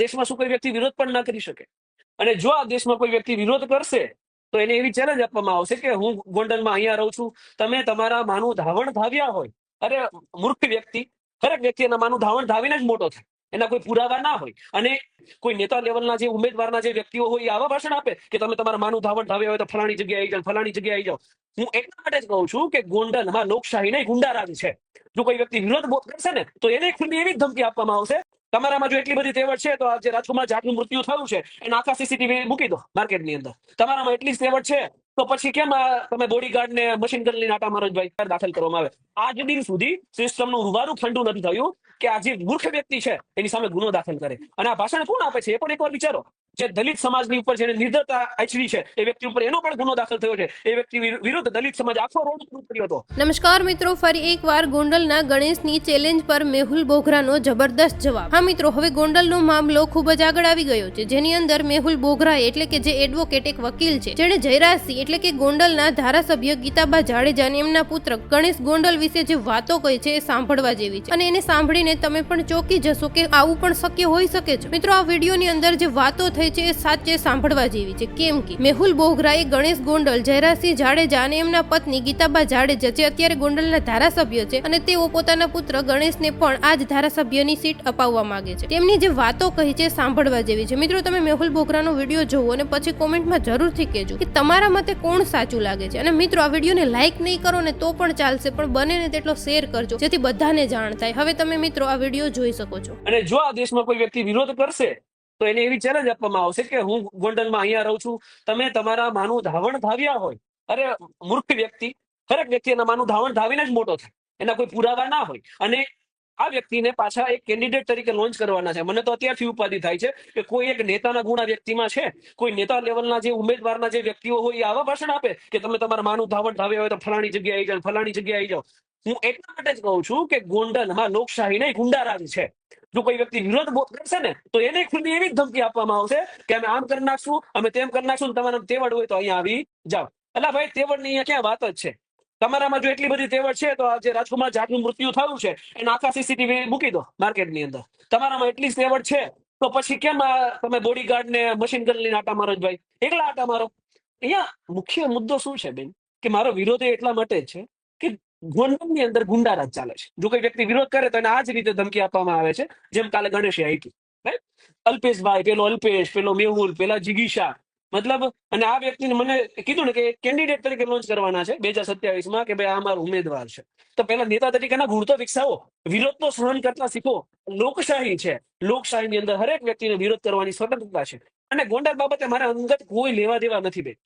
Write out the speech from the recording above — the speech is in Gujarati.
દેશમાં શું કોઈ વ્યક્તિ વિરોધ પણ ના કરી શકે? અને જો આ દેશમાં કોઈ વ્યક્તિ વિરોધ કરશે તો એને એવી ચેલેન્જ આપવામાં આવશે કે હું ગોંડલમાં અહીંયા રહું છું, તમે તમારા માનું ધાવણ ધાવ્યા હોય. અરે મૂર્ખ વ્યક્તિ, દરેક વ્યક્તિ એના માનું ધાવણ ધાવીને જ મોટો થાય, એના કોઈ પુરાવા ના હોય. અને કોઈ નેતા લેવલના જે ઉમેદવારના જે વ્યક્તિઓ હોય એ આવા ભાષણ આપે કે તમે તમારા માનું ધાવણ ધાવ્યા હોય તો ફલાણી જગ્યાએ આવી જાઓ, ફલાણી જગ્યાએ આવી જાઓ. હું એટલા માટે જ કહું છું કે ગોંડલમાં લોકશાહી નહીં ગુંડારાજ છે. જો કોઈ વ્યક્તિ વિરોધ કરશે ને તો એને ખુલ્લી એવી જ ધમકી આપવામાં આવશે, તમારામાં જો એટલી બધી તેવડ છે તો આ જે રાજકોટમાં જાટનું મૃત્યુ થયું છે એના આખા સીસીટીવી મૂકી દો માર્કેટની અંદર. તમારામાં એટલી જ તેવડ છે તો પછી કેમ તમે બોડીગાર્ડ ને મશીન ગન લઈને આટા મારો જ ભાઈ દાખલ કરવામાં આવે? આજ દિન સુધી સિસ્ટમનું રૂવારું ઠંડુ નથી થયું કે આ જે મૂર્ખ વ્યક્તિ છે એની સામે ગુનો દાખલ કરે. અને આ ભાષણ કોણ આપે છે એ પણ એકવાર વિચારો. જે દલિત સમાજની ઉપર જેને નિર્દયતા આચરી છે એ વ્યક્તિ ઉપર એનો પણ ગુનો દાખલ થયો છે. એ વ્યક્તિ વિરુદ્ધ દલિત સમાજ આખો રોડ કર્યો હતો. નમસ્કાર મિત્રો, ફરી એકવાર ગોંડલના ગણેશની ચેલેન્જ પર મેહુલ બોગરાનો જબરદસ્ત જવાબ. હા મિત્રો, હવે ગોંડલનો મામલો ખૂબ જ આગળ આવી ગયો છે, જેની અંદર મેહુલ બોગરા એટલે કે જે એડવોકેટ એક વકીલ છે, જેણે જયરાજસિંહ એટલે કે ગોંડલના ધારાસભ્ય ગીતાબા જાડેજાને એમના પુત્ર ગણેશ ગોંડલ વિશે જે વાતો કહી છે એ સાંભળવા જેવી છે. અને એને સાંભળીને તમે પણ ચોંકી જશો કે આવું પણ શક્ય હોઈ શકે છે. મિત્રો, આ વિડીયોની અંદર જે વાતો થઈ છે એ સાચે સાંભળવા જેવી છે. કેમ કે મેહુલ બોગરાએ ગણેશ ગોંડલ, જયરાજસિંહ જાડેજા અને એમના પત્ની ગીતાબા જાડેજા જે અત્યારે ગોંડલના ધારાસભ્ય છે અને તેઓ પોતાના પુત્ર ગણેશને પણ આ જ ધારાસભ્યની સીટ અપાવવા માંગે છે, તેમની જે વાતો કહી છે સાંભળવા જેવી છે. મિત્રો, તમે મેહુલ બોગરાનો વિડીયો જોવો અને પછી કોમેન્ટમાં જરૂરથી કહેજો કે તમારા મતે કોણ સાચું લાગે છે. અને મિત્રો, આ વિડીયોને લાઈક નહીં કરો ને તો પણ ચાલશે, પણ બને ને તેટલો શેર કરજો જેથી બધાને જાણ થાય. હવે તમે મિત્રો આ વિડીયો જોઈ શકો છો. અને જો આ દેશમાં કોઈ વ્યક્તિ વિરોધ કરશે તો એને એવી ચેલેન્જ આપવામાં આવશે કે હું ગોંડલમાં અહીંયા રહું છું, તમે તમારા માનું ધાવણ ધાવ્યા હોય. અરે મૂર્ખ વ્યક્તિ, દરેક વ્યક્તિ એના માનું ધાવણ ધાવીને જ મોટો થાય, એના કોઈ પુરાવા ના હોય. અને આ વ્યક્તિને પાછા એક કેન્ડિડેટ તરીકે લોન્ચ કરવાના છે. મને તો અત્યારથી ઉપાધિ થાય છે કે કોઈ એક નેતાના ગુણ આ વ્યક્તિમાં છે. કોઈ નેતા લેવલના જે ઉમેદવારના જે વ્યક્તિઓ હોય એ આવા ભાષણ આપે કે તમે તમારા માનું ધાવણ ધાવ્યા હોય તો ફલાણી જગ્યાએ આવી જાઓ, ફલાણી જગ્યાએ આવી જાઓ. હું એટલા માટે જ કહું છું કે ગોંડલમાં લોકશાહી નહીં ગુંડારાજ છે. જો કોઈ વ્યક્તિ વિરોધ કરશે ને તો એને ખુલ્લી એવી જ ધમકી આપવામાં આવશે કે અમે આમ કરી નાખશું, અમે તેમ કરી નાખશું, તમારા તેવડ હોય તો અહીંયા આવી જાઓ. એટલે ભાઈ, તેવડની અહીંયા ક્યાં વાત જ છે? તમારામાં જો એટલી બધી તેવડ છે તો આ જે રાજકોટમાં જાટનું મૃત્યુ થયું છે એના આખા સીસીટીવી મૂકી દો માર્કેટની અંદર. તમારામાં એટલી જ તેવડ છે તો પછી કેમ તમે બોડીગાર્ડ ને મશીન ગન લઈને આટા મારો જ ભાઈ? એકલા આટા મારો. અહીંયા મુખ્ય મુદ્દો શું છે બેન, કે મારો વિરોધ એટલા માટે જ છે કે ગોંડલની અંદર ગુંડારાજ ચાલે છે. જો કોઈ વ્યક્તિ વિરોધ કરે તો એને આ જ રીતે ધમકી આપવામાં આવે છે જેમ કાલે ગણેશે આપી. અલ્પેશભાઈ, પેલો અલ્પેશ, પેલો મેહુલ, પેલા જિગીશા, મતલબ. અને આ વ્યક્તિને મને કીધું ને કે કેન્ડિડેટ તરીકે લોન્ચ કરવાના છે 2027માં કે ભાઈ આ અમારો ઉમેદવાર છે. તો પેલા નેતા તરીકેના ગુણ તો વિકસાવો, વિરોધ તો સહન કરતા શીખો. લોકશાહી છે, લોકશાહીની અંદર હરેક વ્યક્તિને વિરોધ કરવાની સ્વતંત્રતા છે. અને ગોંડલ બાબતે મારા અંગત કોઈ લેવા દેવા નથી બેન.